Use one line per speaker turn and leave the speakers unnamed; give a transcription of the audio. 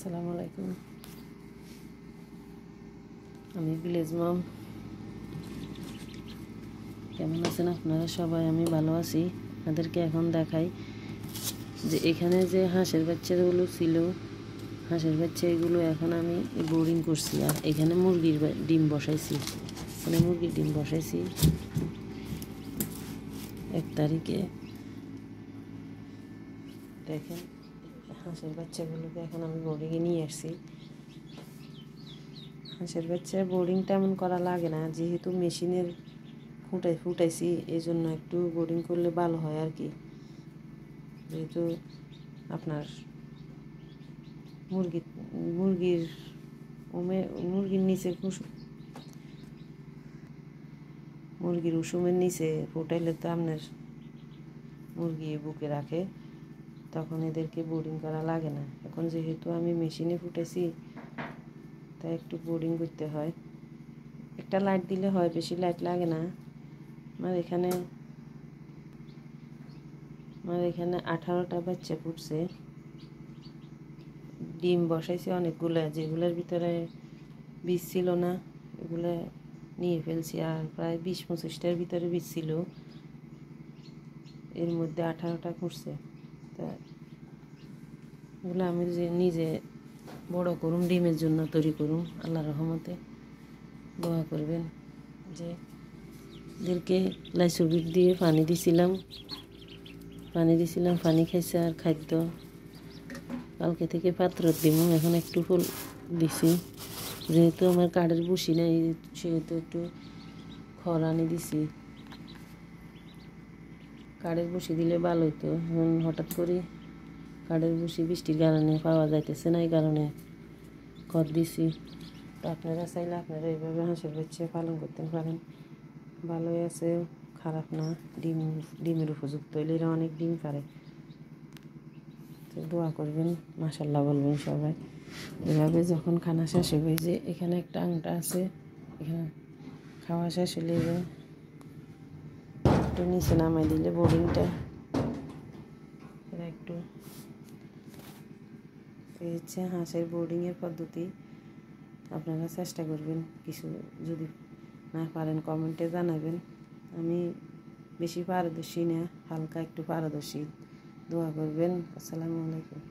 আসসালামু আলাইকুম। আমি ভিলেজ মম। কেমন আছেন আপনারা সবাই? আমি ভালো আছি। আপনাদেরকে এখন দেখাই যে এখানে যে হাঁসের বাচ্চাগুলো ছিল, হাঁসের বাচ্চা এগুলো এখন আমি বোর্ডিং করছি। আর এখানে মুরগির ডিম বসাইছি। এখানে মুরগির ডিম বসাইছি 1 তারিখে। দেখেন হাঁসের বাচ্চাগুলোকে এখন আমি বোর্ডিংয়ে নিয়ে আসছি। হাঁসের বাচ্চা বোর্ডিং তেমন করা লাগে না, যেহেতু মেশিনের ফুটাইছি, এই জন্য একটু বোর্ডিং করলে ভালো হয় আর কি। যেহেতু আপনার মুরগির নিচে মুরগির উষুমের নিচে ফুটাইলে তো আপনার মুরগি বুকে রাখে, তখন এদেরকে বোর্ডিং করা লাগে না। এখন যেহেতু আমি মেশিনে ফুটাইছি, তাই একটু বোর্ডিং করতে হয়। একটা লাইট দিলে হয়, বেশি লাইট লাগে না। আমার এখানে 18টা বাচ্চা ফুটছে। ডিম বসাইছি অনেকগুলো, যেগুলোর ভিতরে বীজ ছিল না এগুলো নিয়ে ফেলছি। আর প্রায় 20-25টার ভিতরে বীজ ছিল, এর মধ্যে 18টা ফুটছে। তা এগুলো আমি নিজে বড় করুন, ডিমের জন্য তৈরি করুন। আল্লাহর রহমতে দোয়া করবেন। যে এদেরকে লাইসোবিট দিয়ে পানি দিছিলাম, পানি খাইছে। আর খাদ্য কালকে থেকে পাত্র দিব। এখন একটু ফুল দিছি, যেহেতু আমার কাঠের বসি নাই, সেহেতু একটু খড় আনি দিছি। কাঠের বসি দিলে ভালো হইতো, এখন হঠাৎ করে কাঠের বসি বৃষ্টির কারণে পাওয়া যাইতেছে না, এই কারণে খড় দিছি। তো আপনারা চাইলে আপনারা এইভাবে হাঁসের বাচ্চা পালন করতে পারেন। ভালোই আছে, খারাপ না। ডিমের উপযুক্ত হইলে এরা অনেক ডিম পারে। তো দোয়া করবেন, মাশাল্লাহ বলবেন সবাই। এভাবে যখন খানা শেষ হবে, যে এখানে একটা আংটা আছে, এখানে খাওয়া শেষ হলে একটু নিচে নামাই দিলে বোর্ডিংটা একটু এই হচ্ছে হাঁসের বোর্ডিংয়ের পদ্ধতি। আপনারা চেষ্টা করবেন, কিছু যদি না পারেন কমেন্টে জানাবেন। আমি বেশি পারদর্শী না, হালকা একটু পারদর্শী। দোয়া করবেন। আসসালামু আলাইকুম।